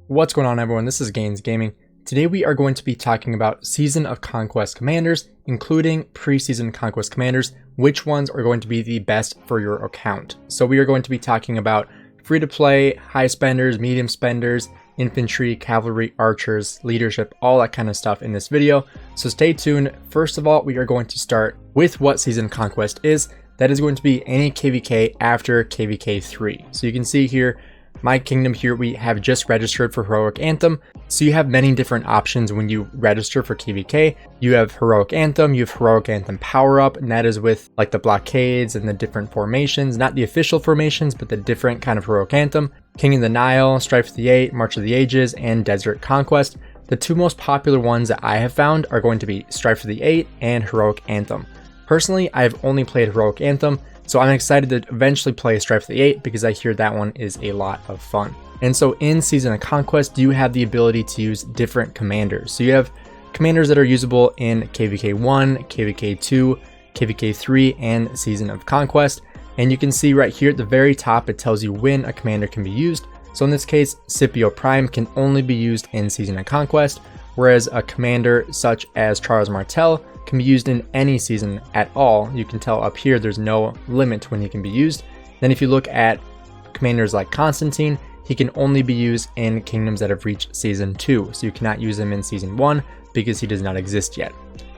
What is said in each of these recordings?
What's going on, everyone? This is Gainz Gaming. Today we are going to be talking about Season of Conquest commanders, including pre-season conquest commanders, which ones are going to be the best for your account. So we are going to be talking about free-to-play, high spenders, medium spenders, infantry, cavalry, archers, leadership, all that kind of stuff in this video. So stay tuned. First of all, we are going to start with what Season of Conquest is. That is going to be any KVK after KVK 3. So you can see here, my kingdom here, we have just registered for Heroic Anthem. So you have many different options when you register for KVK. You have Heroic Anthem, you have Heroic Anthem Power Up, and that is with like the blockades and the different formations, not the official formations, but the different kind of Heroic Anthem. King of the Nile, Strife of the Eight, March of the Ages, and Desert Conquest. The two most popular ones that I have found are going to be Strife of the Eight and Heroic Anthem. Personally, I've only played Heroic Anthem, so I'm excited to eventually play Strife of the Eight because I hear that one is a lot of fun. And so in Season of Conquest, you have the ability to use different commanders. So you have commanders that are usable in KVK 1, KVK 2, KVK 3, and Season of Conquest. And you can see right here at the very top, it tells you when a commander can be used. So in this case, Scipio Prime can only be used in Season of Conquest, whereas a commander such as Charles Martel can be used in any season at all. You can tell up here there's no limit when he can be used. Then if you look at commanders like Constantine, he can only be used in kingdoms that have reached Season 2. So you cannot use him in Season 1 because he does not exist yet.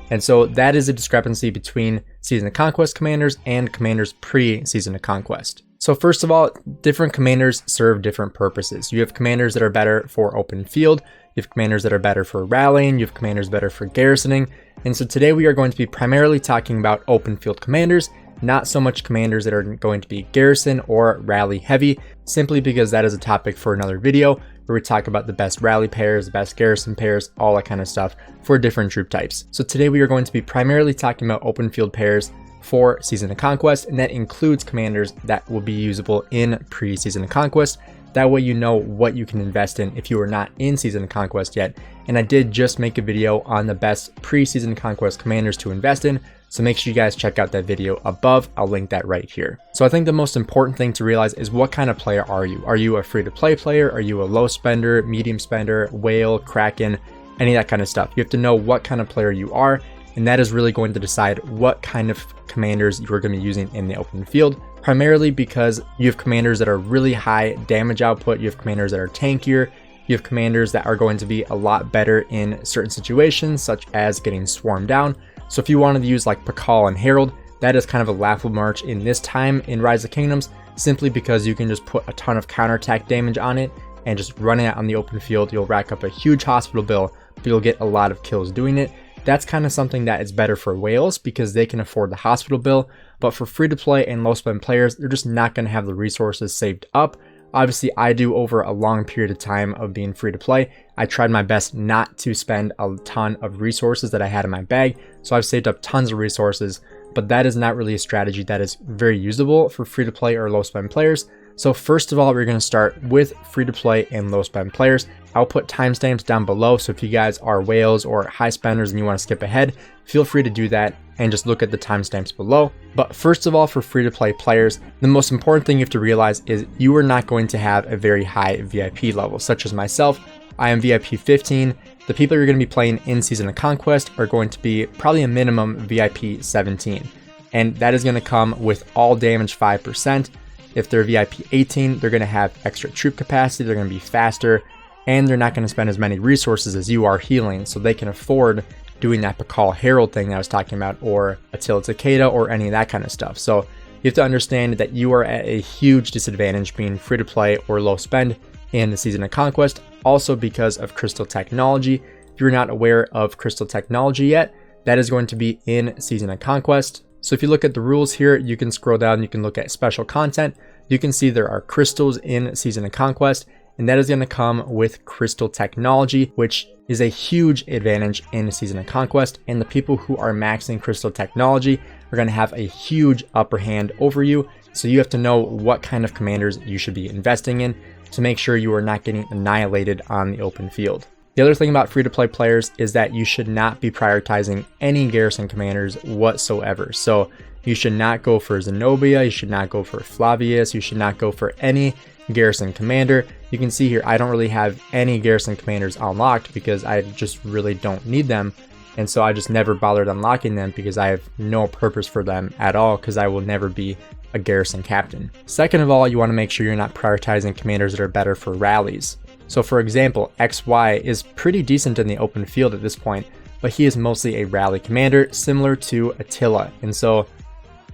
And so that is a discrepancy between Season of Conquest commanders and commanders pre-Season of Conquest. So first of all, different commanders serve different purposes. You have commanders that are better for open field, you have commanders that are better for rallying, you have commanders better for garrisoning. And so today we are going to be primarily talking about open field commanders, not so much commanders that are going to be garrison or rally heavy, simply because that is a topic for another video where we talk about the best rally pairs, the best garrison pairs, all that kind of stuff for different troop types. So today we are going to be primarily talking about open field pairs for Season of Conquest, and that includes commanders that will be usable in pre-Season of Conquest. That way you know what you can invest in if you are not in Season of Conquest yet. And I did just make a video on the best pre-Season of Conquest commanders to invest in, so make sure you guys check out that video above. I'll link that right here. So I think the most important thing to realize is what kind of player are you? Are you a free-to-play player? Are you a low spender, medium spender, whale, Kraken, any of that kind of stuff? You have to know what kind of player you are, and that is really going to decide what kind of commanders you're going to be using in the open field. Primarily because you have commanders that are really high damage output, you have commanders that are tankier, you have commanders that are going to be a lot better in certain situations, such as getting swarmed down. So if you wanted to use like Pakal and Herald, that is kind of a laughable march in this time in Rise of Kingdoms, simply because you can just put a ton of counterattack damage on it and just run it out on the open field. You'll rack up a huge hospital bill, but you'll get a lot of kills doing it. That's kind of something that is better for whales because they can afford the hospital bill, but for free-to-play and low-spend players, they're just not going to have the resources saved up. Obviously, I do over a long period of time of being free-to-play. I tried my best not to spend a ton of resources that I had in my bag, so I've saved up tons of resources, but that is not really a strategy that is very usable for free-to-play or low-spend players. So first of all, we're going to start with free-to-play and low-spend players. I'll put timestamps down below, so if you guys are whales or high spenders and you want to skip ahead, feel free to do that and just look at the timestamps below. But first of all, for free-to-play players, the most important thing you have to realize is you are not going to have a very high VIP level, such as myself. I am VIP 15. The people you're going to be playing in Season of Conquest are going to be probably a minimum VIP 17. And that is going to come with all damage 5%. If they're VIP 18, they're going to have extra troop capacity, they're going to be faster, and they're not going to spend as many resources as you are healing, so they can afford doing that Pakal Herald thing that I was talking about, or Attila Takeda, or any of that kind of stuff. So you have to understand that you are at a huge disadvantage being free to play or low spend in the Season of Conquest, also because of crystal technology. If you're not aware of crystal technology yet, that is going to be in Season of Conquest. So if you look at the rules here, you can scroll down, you can look at special content. You can see there are crystals in Season of Conquest, and that is going to come with crystal technology, which is a huge advantage in Season of Conquest. And the people who are maxing crystal technology are going to have a huge upper hand over you. So you have to know what kind of commanders you should be investing in to make sure you are not getting annihilated on the open field. The other thing about free-to-play players is that you should not be prioritizing any garrison commanders whatsoever. So you should not go for Zenobia, you should not go for Flavius, you should not go for any garrison commander. you can see here I don't really have any garrison commanders unlocked because I just really don't need them. And so I just never bothered unlocking them because I have no purpose for them at all, because I will never be a garrison captain. Second of all, you want to make sure you're not prioritizing commanders that are better for rallies. So for example, XY is pretty decent in the open field at this point, but he is mostly a rally commander similar to Attila. And so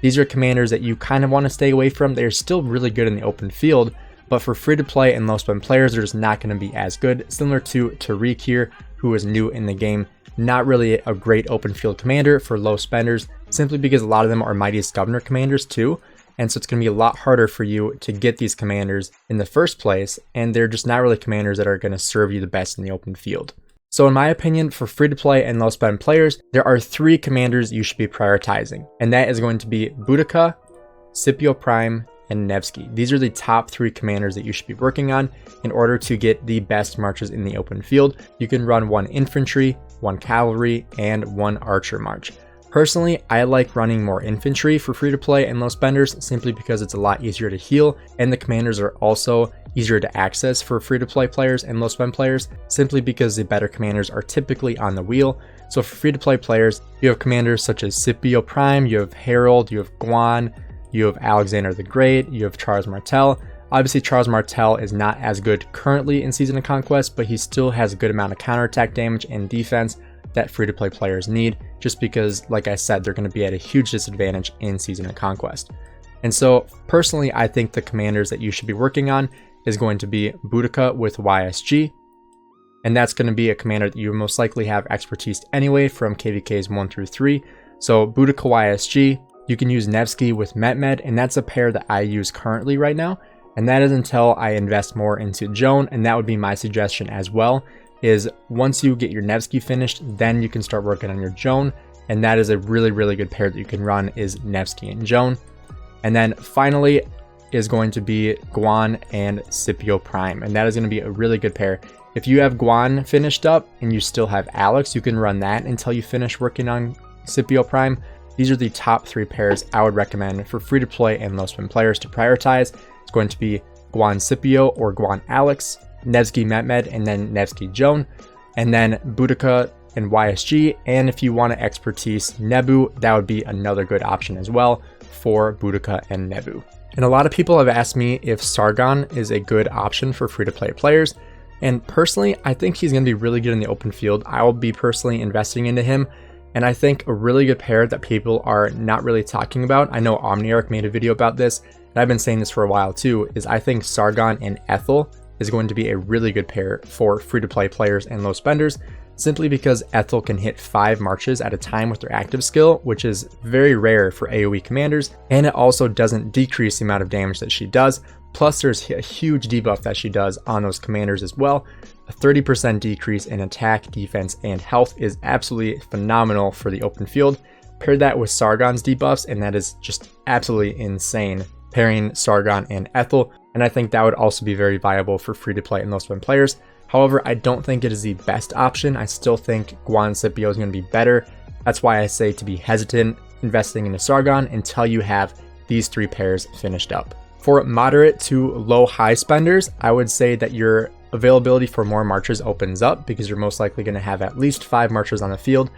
these are commanders that you kind of want to stay away from. They're still really good in the open field, but for free to play and low spend players, they're just not going to be as good. Similar to Tariq here, who is new in the game. Not really a great open field commander for low spenders, simply because a lot of them are Mightiest Governor commanders too. And so it's going to be a lot harder for you to get these commanders in the first place, and they're just not really commanders that are going to serve you the best in the open field. So in my opinion, for free to play and low spend players, there are 3 commanders you should be prioritizing, and that is going to be Boudica, Scipio Prime, and Nevsky. These are the top 3 commanders that you should be working on in order to get the best marches in the open field. You can run 1 infantry, 1 cavalry, and 1 archer march. Personally, I like running more infantry for free to play and low spenders simply because it's a lot easier to heal, and the commanders are also easier to access for free to play players and low spend players simply because the better commanders are typically on the wheel. So for free to play players, you have commanders such as Scipio Prime, you have Harold, you have Guan, you have Alexander the Great, you have Charles Martel. Obviously, Charles Martel is not as good currently in Season of Conquest, but he still has a good amount of counterattack damage and defense that free-to-play players need, just because, like I said, they're going to be at a huge disadvantage in Season of Conquest. And so, personally, I think the commanders that you should be working on is going to be Boudica with YSG, and that's going to be a commander that you most likely have expertise anyway from KVKs 1 through 3. So Boudica YSG, you can use Nevsky with Mehmed, and that's a pair that I use currently right now. And that is until I invest more into Joan, and that would be my suggestion as well, is once you get your Nevsky finished, then you can start working on your Joan, and that is a really good pair that you can run is Nevsky and Joan. And then finally is going to be Guan and Scipio Prime, and that is going to be a really good pair. If you have Guan finished up and you still have Alex, you can run that until you finish working on Scipio Prime. These are the top 3 pairs I would recommend for free to play and low spend players to prioritize. It's going to be Guan Scipio or Guan Alex, Nevsky Mehmed, and then Nevsky Joan, and then Boudica and YSG. And if you want to expertise Nebu, that would be another good option as well for Boudica and Nebu. And a lot of people have asked me if Sargon is a good option for free to play players. And personally, I think he's going to be really good in the open field. I will be personally investing into him. And I think a really good pair that people are not really talking about, I know Omniarch made a video about this, and I've been saying this for a while too, is I think Sargon and Ethel is going to be a really good pair for free-to-play players and low spenders, simply because Ethel can hit 5 marches at a time with her active skill, which is very rare for AoE commanders, and it also doesn't decrease the amount of damage that she does. Plus, there's a huge debuff that she does on those commanders as well. A 30% decrease in attack, defense, and health is absolutely phenomenal for the open field. Pair that with Sargon's debuffs, and that is just absolutely insane, pairing Sargon and Ethel, and I think that would also be very viable for free-to-play and low-spend players. However, I don't think it is the best option. I still think Guan Scipio is going to be better. That's why I say to be hesitant investing into Sargon until you have these 3 pairs finished up. For moderate to low high spenders, I would say that your availability for more marches opens up because you're most likely going to have at least 5 marches on the field,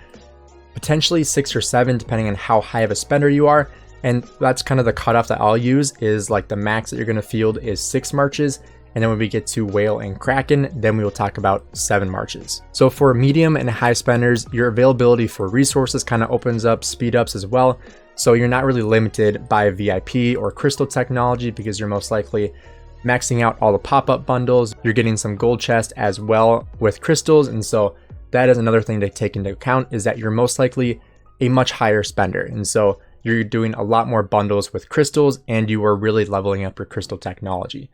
potentially 6 or 7 depending on how high of a spender you are. And that's kind of the cutoff that I'll use, is like the max that you're going to field is 6 marches. And then when we get to Whale and Kraken, then we will talk about 7 marches. So for medium and high spenders, your availability for resources kind of opens up, speed ups as well. So you're not really limited by VIP or crystal technology because you're most likely maxing out all the pop-up bundles. You're getting some gold chest as well with crystals. And so that is another thing to take into account, is that you're most likely a much higher spender. And so you're doing a lot more bundles with crystals and you are really leveling up your crystal technology.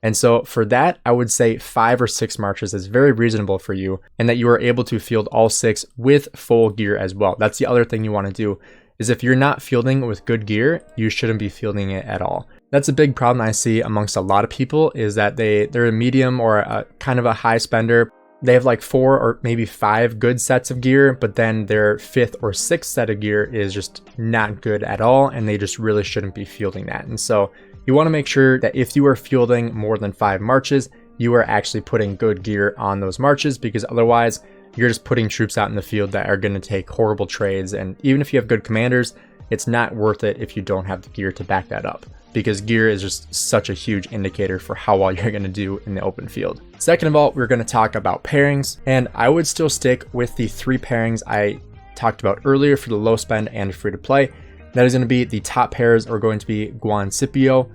And so for that, I would say 5 or 6 marches is very reasonable for you, and that you are able to field all 6 with full gear as well. That's the other thing you want to do, is if you're not fielding with good gear, you shouldn't be fielding it at all. That's a big problem I see amongst a lot of people, is that they're a medium or a kind of a high spender. They have like 4 or maybe 5 good sets of gear, but then their 5th or 6th set of gear is just not good at all, and they just really shouldn't be fielding that. And so you want to make sure that if you are fielding more than 5 marches, you are actually putting good gear on those marches, because otherwise you're just putting troops out in the field that are going to take horrible trades. And even if you have good commanders, it's not worth it if you don't have the gear to back that up, because gear is just such a huge indicator for how well you're going to do in the open field. Second of all, we're going to talk about pairings, and I would still stick with the 3 pairings I talked about earlier for the low spend and free to play. That is going to be, the top pairs are going to be Guan Scipio,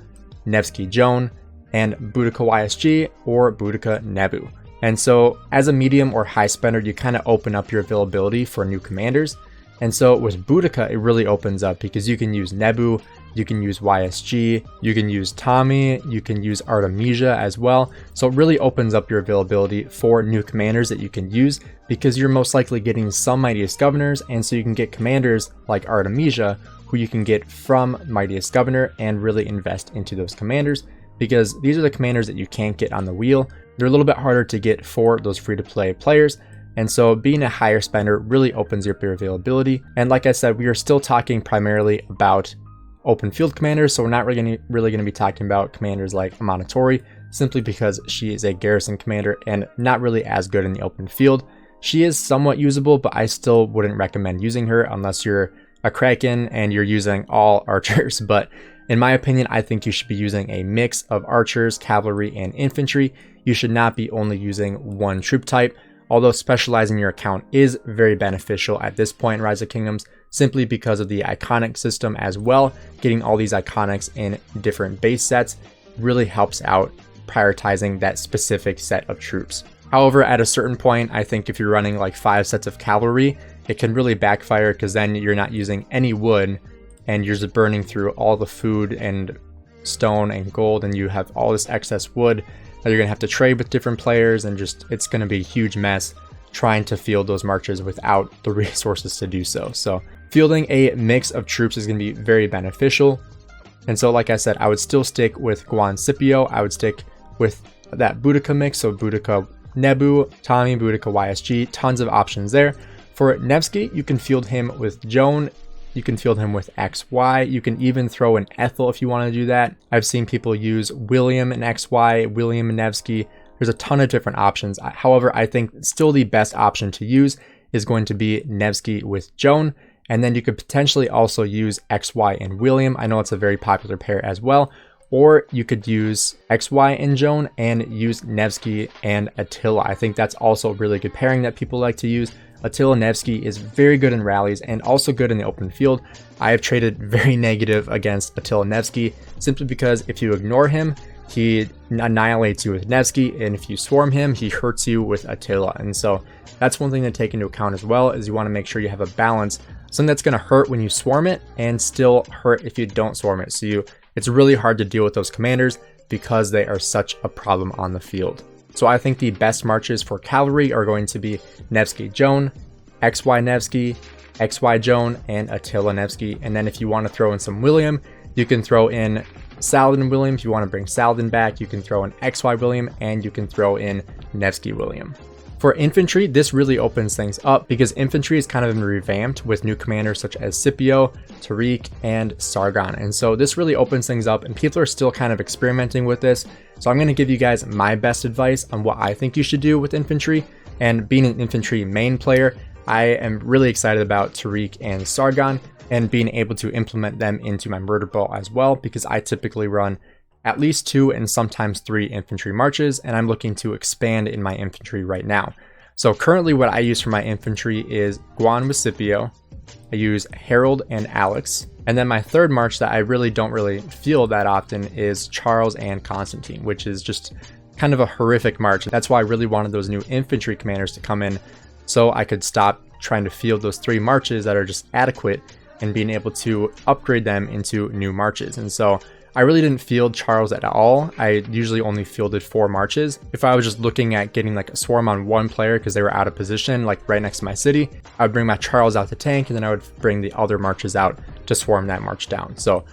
Nevsky Joan, and Boudica YSG or Boudica Nebu. And so as a medium or high spender, you kind of open up your availability for new commanders. And so with Boudica, it really opens up, because you can use Nebu, you can use YSG, you can use Tommy, you can use Artemisia as well. So it really opens up your availability for new commanders that you can use, because you're most likely getting some Mightiest Governors, and so you can get commanders like Artemisia who you can get from Mightiest Governor and really invest into those commanders, because these are the commanders that you can't get on the wheel. They're a little bit harder to get for those free-to-play players, and so being a higher spender really opens up your availability. And like I said, we are still talking primarily about open field commanders, so we're not really going to be talking about commanders like Amanatori, simply because she is a garrison commander and not really as good in the open field. She is somewhat usable, but I still wouldn't recommend using her unless you're a Kraken and you're using all archers. But in my opinion, I think you should be using a mix of archers, cavalry, and infantry. You should not be only using one troop type, although specializing your account is very beneficial at this point in Rise of Kingdoms, simply because of the iconic system as well. Getting all these iconics in different base sets really helps out prioritizing that specific set of troops. However, at a certain point, I think if you're running like 5 sets of cavalry, it can really backfire, because then you're not using any wood and you're just burning through all the food and stone and gold, and you have all this excess wood that you're going to have to trade with different players, and just it's going to be a huge mess trying to field those marches without the resources to do so. So fielding a mix of troops is going to be very beneficial. And so like I said, I would still stick with Guan Scipio. I would stick with that Boudica mix, so Boudica Nebu, Tommy, Boudica YSG, tons of options there. For Nevsky, you can field him with Joan, you can field him with XY, you can even throw in Ethel if you want to do that. I've seen people use William and XY, William and Nevsky. There's a ton of different options. However, I think still the best option to use is going to be Nevsky with Joan, and then you could potentially also use XY and William. I know it's a very popular pair as well. Or you could use XY and Joan and use Nevsky and Attila. I think that's also a really good pairing that people like to use. Attila Nevsky is very good in rallies and also good in the open field. I have traded very negative against Attila Nevsky simply because if you ignore him, he annihilates you with Nevsky, and if you swarm him, he hurts you with Attila. And so that's one thing to take into account as well, is you want to make sure you have a balance. Something that's going to hurt when you swarm it and still hurt if you don't swarm it. So it's really hard to deal with those commanders because they are such a problem on the field. So I think the best marches for cavalry are going to be Nevsky Joan, XY Nevsky, XY Joan, and Attila Nevsky. And then if you want to throw in some William, you can throw in Saladin William. If you want to bring Saladin back, you can throw in XY William, and you can throw in Nevsky William. For infantry, this really opens things up because infantry is kind of been revamped with new commanders such as Scipio, Tariq, and Sargon. And so this really opens things up, and people are still kind of experimenting with this. So I'm going to give you guys my best advice on what I think you should do with infantry. And being an infantry main player, I am really excited about Tariq and Sargon and being able to implement them into my murder ball as well, because I typically run at least 2 and sometimes 3 infantry marches, and I'm looking to expand in my infantry right now. So currently what I use for my infantry is Guan with Scipio, I use Harold and Alex, and then my third march that I really don't field that often is Charles and Constantine, which is just kind of a horrific march. That's why I really wanted those new infantry commanders to come in so I could stop trying to field those 3 marches that are just adequate and being able to upgrade them into new marches. And so I really didn't field Charles at all. I usually only fielded 4 marches. If I was just looking at getting like a swarm on one player because they were out of position, like right next to my city, I would bring my Charles out to tank, and then I would bring the other marches out to swarm that march down. So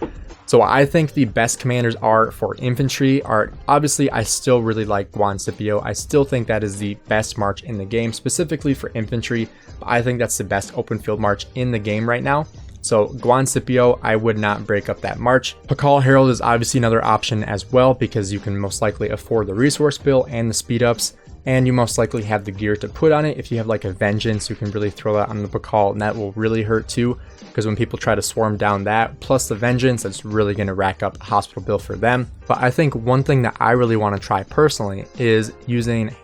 I think the best commanders are for infantry are, obviously I still really like Guan Scipio. I still think that is the best march in the game, specifically for infantry. I think that's the best open field march in the game right now. So Guan Scipio, I would not break up that march. Pakal Herald is obviously another option as well, because you can most likely afford the resource bill and the speed ups, and you most likely have the gear to put on it. If you have like a vengeance, you can really throw that on the Pakal, and that will really hurt too, because when people try to swarm down that plus the vengeance, it's really going to rack up a hospital bill for them. But I think one thing that I really want to try personally is using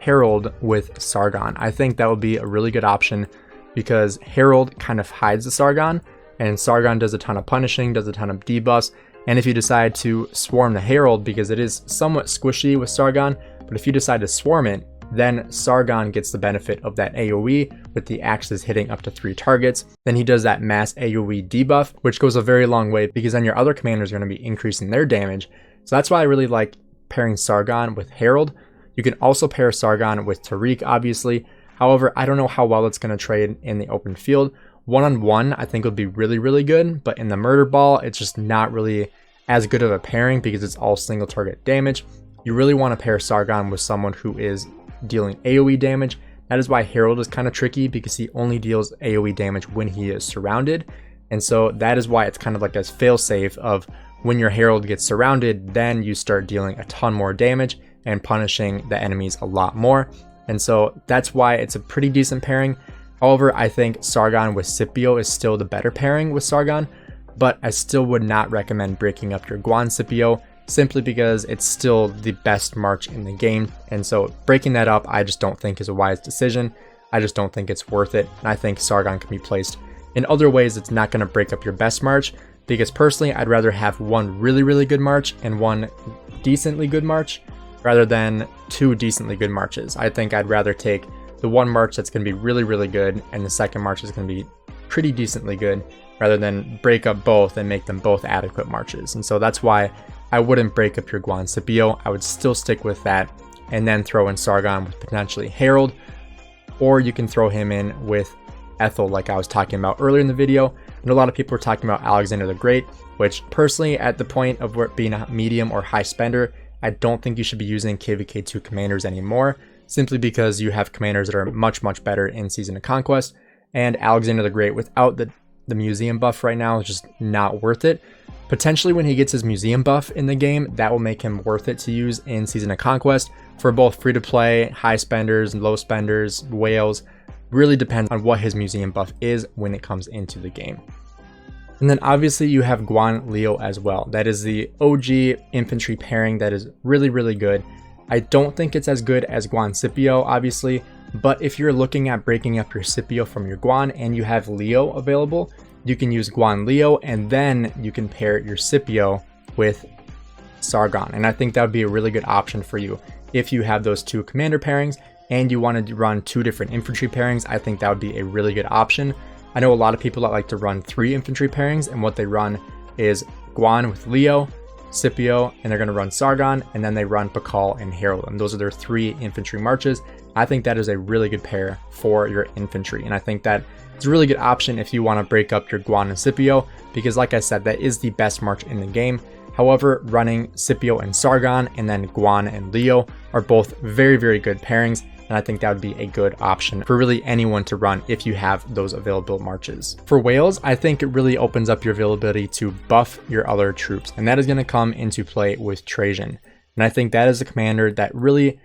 Herald with Sargon. I think that would be a really good option, because Herald kind of hides the Sargon, and Sargon does a ton of punishing, does a ton of debuffs. And if you decide to swarm the Herald, because it is somewhat squishy with Sargon, but if you decide to swarm it, then Sargon gets the benefit of that AoE with the axes hitting up to 3 targets. Then he does that mass AoE debuff, which goes a very long way, because then your other commanders are going to be increasing their damage. So that's why I really like pairing Sargon with Herald. You can also pair Sargon with Tariq, obviously. However, I don't know how well it's going to trade in the open field. One-on-one, I think would be really, really good, but in the murder ball, it's just not really as good of a pairing, because it's all single target damage. You really want to pair Sargon with someone who is dealing AoE damage. That is why Herald is kind of tricky, because he only deals AoE damage when he is surrounded. And so that is why it's kind of like a fail-safe of when your Herald gets surrounded, then you start dealing a ton more damage and punishing the enemies a lot more. And so that's why it's a pretty decent pairing. However, I think Sargon with Scipio is still the better pairing with Sargon, but I still would not recommend breaking up your Guan Scipio, simply because it's still the best march in the game. And so breaking that up, I just don't think is a wise decision. I just don't think it's worth it. And I think Sargon can be placed in other ways. It's not going to break up your best march, because personally, I'd rather have one really, really good march and one decently good march, rather than 2 decently good marches. I think I'd rather take the one march that's going to be really, really good, and the second march is going to be pretty decently good, rather than break up both and make them both adequate marches. And so that's why I wouldn't break up your Guan Scipio. I would still stick with that, and then throw in Sargon with potentially Herald, or you can throw him in with Ethel, like I was talking about earlier in the video. And a lot of people were talking about Alexander the Great, which personally, at the point of where it being a medium or high spender, I don't think you should be using KVK2 commanders anymore, simply because you have commanders that are much, much better in Season of Conquest. And Alexander the Great without the museum buff right now is just not worth it. Potentially when he gets his museum buff in the game, that will make him worth it to use in Season of Conquest. For both free-to-play, high spenders, low spenders, whales, really depends on what his museum buff is when it comes into the game. And then obviously you have Guan Leo as well. That is the OG infantry pairing that is really, really good. I don't think it's as good as Guan Scipio, obviously, but if you're looking at breaking up your Scipio from your Guan and you have Leo available, you can use Guan Leo, and then you can pair your Scipio with Sargon. And I think that would be a really good option for you. If you have those 2 commander pairings and you want to run 2 different infantry pairings, I think that would be a really good option. I know a lot of people that like to run 3 infantry pairings, and what they run is Guan with Leo, Scipio, and they're going to run Sargon, and then they run Pakal and Herald, and those are their 3 infantry marches. I think that is a really good pair for your infantry, and I think that it's a really good option if you want to break up your Guan and Scipio, because like I said, that is the best march in the game. However, running Scipio and Sargon and then Guan and Leo are both very, very good pairings, and I think that would be a good option for really anyone to run if you have those available marches. For whales, I think it really opens up your availability to buff your other troops, and that is going to come into play with Trajan. And I think that is a commander that really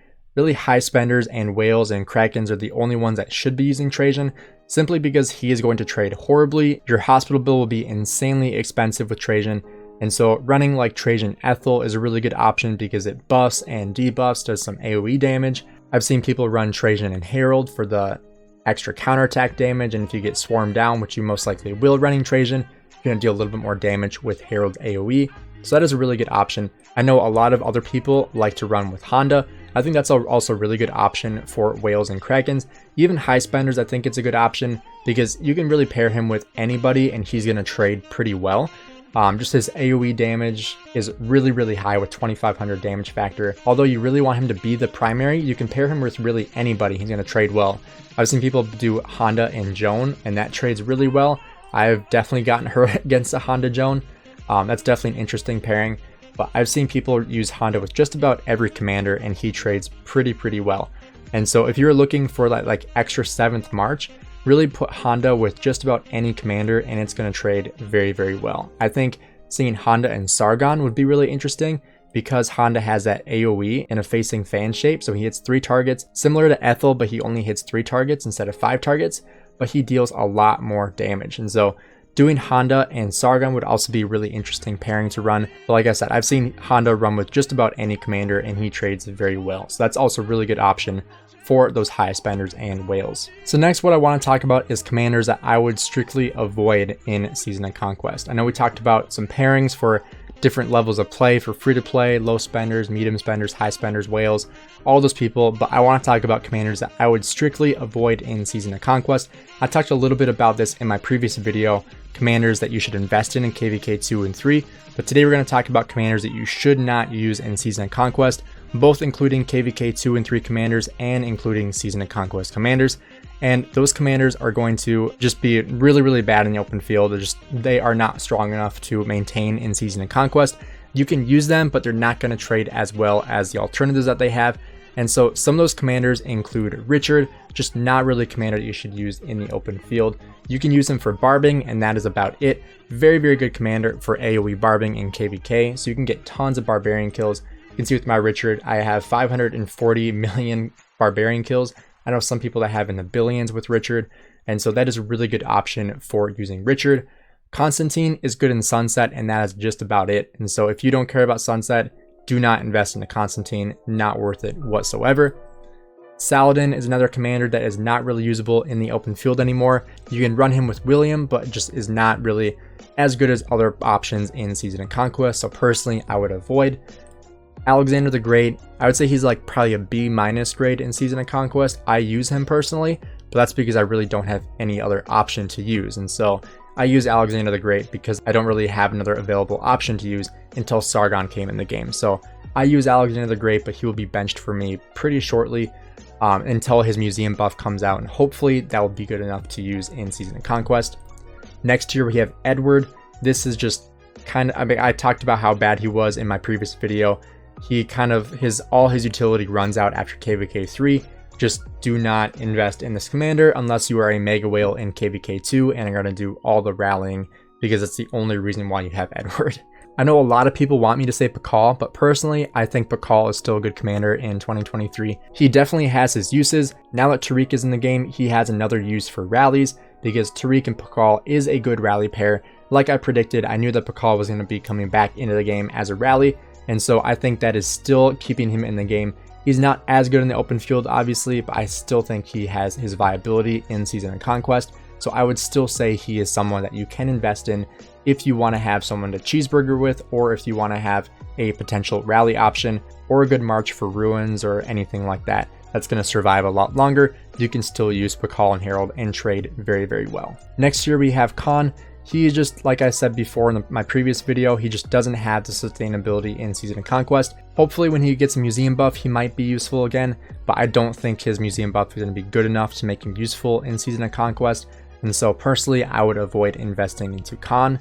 high spenders and whales and Krakens are the only ones that should be using Trajan, simply because he is going to trade horribly. Your hospital bill will be insanely expensive with Trajan. And so running like Trajan Ethel is a really good option because it buffs and debuffs, does some AoE damage. I've seen people run Trajan and Herald for the extra counterattack damage, and if you get swarmed down, which you most likely will running Trajan, you're going to deal a little bit more damage with Herald's AoE. So that is a really good option. I know a lot of other people like to run with Honda. I think that's also a really good option for whales and Krakens. Even high spenders, I think it's a good option because you can really pair him with anybody and he's going to trade pretty well. Just his AoE damage is really, really high with 2500 damage factor. Although you really want him to be the primary, you can pair him with really anybody. He's going to trade well. I've seen people do Honda and Joan, and that trades really well. I've definitely gotten her against a Honda Joan. That's definitely an interesting pairing. But I've seen people use Honda with just about every commander, and he trades pretty well. And so if you're looking for like extra 7th March, really put Honda with just about any commander and it's going to trade very, very well. I think seeing Honda and Sargon would be really interesting because Honda has that AoE in a facing fan shape, so he hits 3 targets, similar to Ethel, but he only hits 3 targets instead of 5 targets, but he deals a lot more damage. And so doing Honda and Sargon would also be a really interesting pairing to run. But like I said, I've seen Honda run with just about any commander and he trades very well. So that's also a really good option for those high spenders and whales. So next, what I want to talk about is commanders that I would strictly avoid in Season of Conquest. I know we talked about some pairings for different levels of play for free to play, low spenders, medium spenders, high spenders, whales, all those people, but I want to talk about commanders that I would strictly avoid in Season of Conquest. I talked a little bit about this in my previous video, commanders that you should invest in KVK 2 and 3, but today we're going to talk about commanders that you should not use in Season of Conquest, both including KVK 2 and 3 commanders and including Season of Conquest commanders. And those commanders are going to just be really, really bad in the open field. They are not strong enough to maintain in Season of Conquest. You can use them, but they're not going to trade as well as the alternatives that they have. And so some of those commanders include Richard, just not really a commander that you should use in the open field. You can use him for barbing, and that is about it. Very, very good commander for AoE barbing in KVK, so you can get tons of barbarian kills. You can see with my Richard, I have 540 million barbarian kills. I know some people that have in the billions with Richard, and so that is a really good option for using Richard. Constantine is good in Sunset, and that is just about it. And so if you don't care about Sunset, do not invest in the Constantine, not worth it whatsoever. Saladin is another commander that is not really usable in the open field anymore. You can run him with William, but just is not really as good as other options in Season of Conquest, so personally I would avoid. Alexander the Great, I would say he's like probably a B- grade in Season of Conquest. I use him personally, but that's because I really don't have any other option to use. And so I use Alexander the Great because I don't really have another available option to use until Sargon came in the game. So I use Alexander the Great, but he will be benched for me pretty shortly until his museum buff comes out. And hopefully that will be good enough to use in Season of Conquest. Next here we have Edward. This is just kind of, I talked about how bad he was in my previous video. He kind of, all his utility runs out after KVK 3. Just do not invest in this commander unless you are a Mega Whale in KVK 2 and are going to do all the rallying, because that's the only reason why you have Edward. I know a lot of people want me to say Pakal, but personally, I think Pakal is still a good commander in 2023. He definitely has his uses. Now that Tariq is in the game, he has another use for rallies, because Tariq and Pakal is a good rally pair. Like I predicted, I knew that Pakal was going to be coming back into the game as a rally, and so I think that is still keeping him in the game. He's not as good in the open field, obviously, but I still think he has his viability in Season of Conquest. So I would still say he is someone that you can invest in if you want to have someone to cheeseburger with, or if you want to have a potential rally option or a good march for ruins or anything like that that's going to survive a lot longer. You can still use Pakal and Herald and trade very, very well. Next here we have Khan. He is just, like I said before in my previous video, he just doesn't have the sustainability in Season of Conquest. Hopefully when he gets a museum buff, he might be useful again, but I don't think his museum buff is going to be good enough to make him useful in Season of Conquest. And so personally, I would avoid investing into Khan.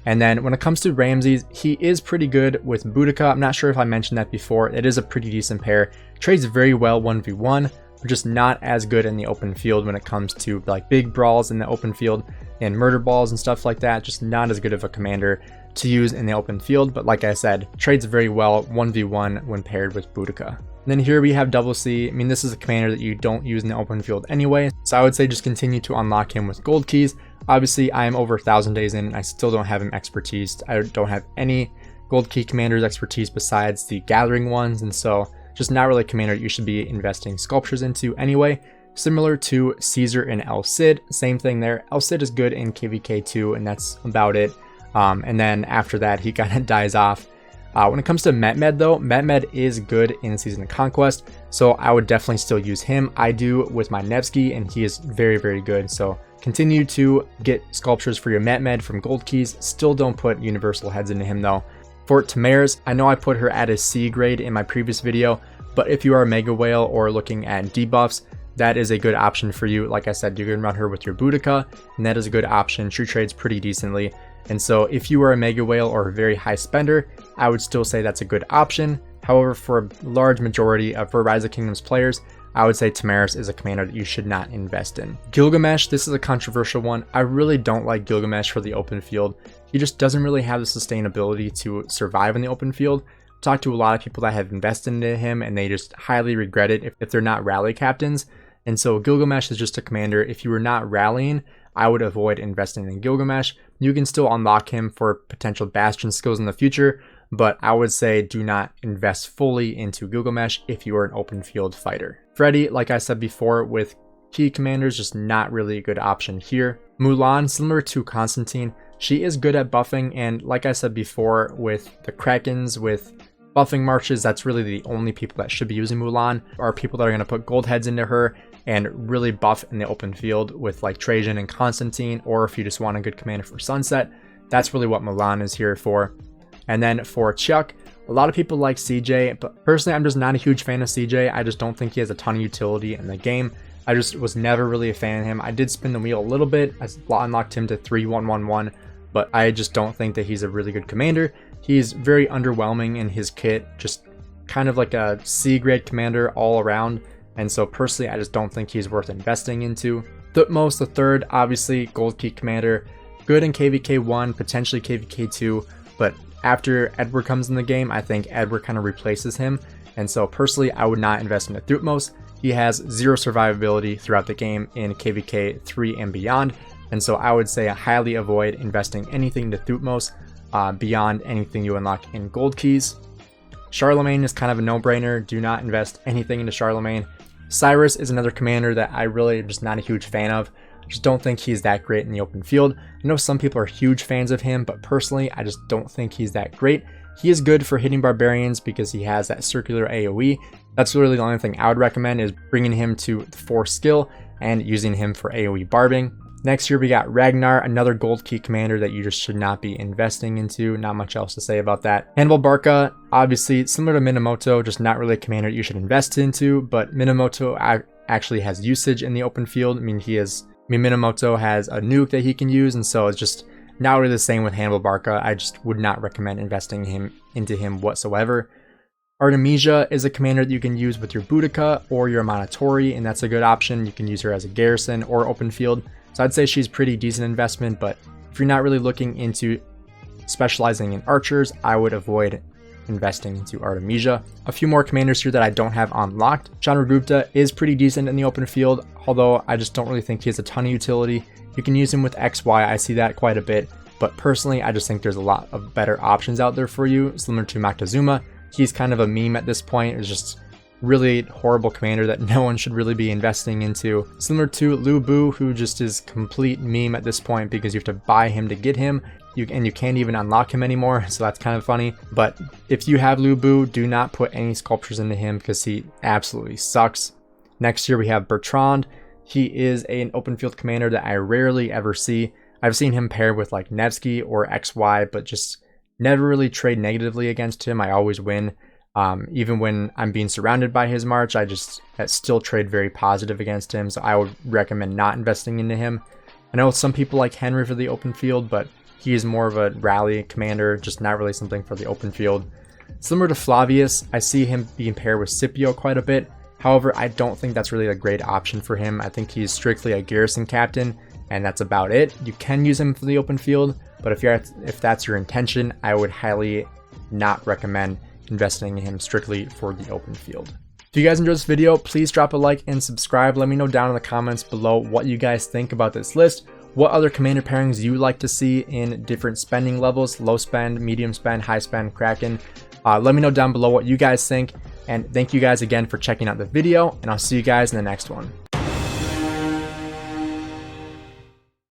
And then when it comes to Ramses, he is pretty good with Boudica. I'm not sure if I mentioned that before. It is a pretty decent pair. Trades very well 1v1, but just not as good in the open field when it comes to like big brawls in the open field and murder balls and stuff like that. Just not as good of a commander to use in the open field. But like I said, trades very well 1v1 when paired with Boudica. And then here we have Double C. I mean, this is a commander that you don't use in the open field anyway. So I would say just continue to unlock him with gold keys. Obviously, I am over 1,000 days in and I still don't have him expertise. I don't have any gold key commanders expertise besides the gathering ones. And so just not really a commander you should be investing sculptures into anyway. Similar to Caesar and El Cid, same thing there. El Cid is good in KVK 2 and that's about it. And then after that, he kind of dies off. When it comes to Mehmed though, Mehmed is good in Season of Conquest, so I would definitely still use him. I do with my Nevsky, and he is very, very good. So continue to get sculptures for your Mehmed from gold keys. Still don't put universal heads into him though. For Tamers, I know I put her at a C grade in my previous video, but if you are a Mega Whale or looking at debuffs, that is a good option for you. Like I said, you can run her with your Boudica, and that is a good option. She trades pretty decently. And so if you are a Mega Whale or a very high spender, I would still say that's a good option. However, for a large majority of Rise of Kingdoms players, I would say Tamaris is a commander that you should not invest in. Gilgamesh, this is a controversial one. I really don't like Gilgamesh for the open field. He just doesn't really have the sustainability to survive in the open field. I've talked to a lot of people that have invested into him and they just highly regret it if they're not rally captains. And so Gilgamesh is just a commander. If you were not rallying, I would avoid investing in Gilgamesh. You can still unlock him for potential bastion skills in the future, but I would say do not invest fully into Gilgamesh if you are an open field fighter. Freddy, like I said before, with key commanders, just not really a good option here. Mulan, similar to Constantine, she is good at buffing, and like I said before, with the Krakens, with buffing marches, that's really the only people that should be using Mulan, are people that are going to put gold heads into her and really buff in the open field with like Trajan and Constantine, or if you just want a good commander for Sunset, that's really what Mulan is here for. And then for Chuck, a lot of people like CJ, but personally I'm just not a huge fan of CJ. I just don't think he has a ton of utility in the game. I just was never really a fan of him. I did spin the wheel a little bit. I unlocked him to 3-1-1-1, but I just don't think that he's a really good commander. He's very underwhelming in his kit, just kind of like a C grade commander all around. And so personally, I just don't think he's worth investing into. Thutmose the third, obviously gold key commander, good in KVK 1, potentially KVK 2, but after Edward comes in the game, I think Edward kind of replaces him. And so personally, I would not invest in the Thutmose. He has 0 survivability throughout the game in KVK 3 and beyond. And so I would say I highly avoid investing anything into Thutmose beyond anything you unlock in gold keys. Charlemagne is kind of a no-brainer. Do not invest anything into Charlemagne. Cyrus is another commander that I really am just not a huge fan of. I just don't think he's that great in the open field. I know some people are huge fans of him, but personally, I just don't think he's that great. He is good for hitting barbarians because he has that circular AoE. That's really the only thing I would recommend, is bringing him to the 4 skill and using him for AoE barbing. Next here we got Ragnar, another gold key commander that you just should not be investing into. Not much else to say about that. Hannibal Barca, obviously similar to Minamoto, just not really a commander you should invest into, but Minamoto actually has usage in the open field. Minamoto has a nuke that he can use, and so it's just not really the same with Hannibal Barca. I just would not recommend investing into him whatsoever. Artemisia is a commander that you can use with your Boudica or your Monitori, and that's a good option. You can use her as a garrison or open field. So I'd say she's pretty decent investment, but if you're not really looking into specializing in archers, I would avoid investing into Artemisia. A few more commanders here that I don't have unlocked. Chandragupta is pretty decent in the open field, although I just don't really think he has a ton of utility. You can use him with XY, I see that quite a bit, but personally I just think there's a lot of better options out there for you, similar to Moctezuma. He's kind of a meme at this point. It's just really horrible commander that no one should really be investing into. Similar to Lu Bu, who just is complete meme at this point because you have to buy him to get him, and you can't even unlock him anymore, so that's kind of funny. But if you have Lu Bu, do not put any sculptures into him because he absolutely sucks. Next here we have Bertrand. He is an open field commander that I rarely ever see. I've seen him paired with like Nevsky or XY, but just never really trade negatively against him. I always win. Even when I'm being surrounded by his march, I still trade very positive against him, so I would recommend not investing into him. I know some people like Henry for the open field, but he is more of a rally commander, just not really something for the open field. Similar to Flavius, I see him being paired with Scipio quite a bit. However, I don't think that's really a great option for him. I think he's strictly a garrison captain, and that's about it. You can use him for the open field, but if that's your intention, I would highly not recommend investing in him strictly for the open field. If you guys enjoyed this video, please drop a like and subscribe. Let me know down in the comments below what you guys think about this list. What other commander pairings you like to see in different spending levels, low spend, medium spend, high spend, Kraken. Let me know down below what you guys think. And thank you guys again for checking out the video, and I'll see you guys in the next one.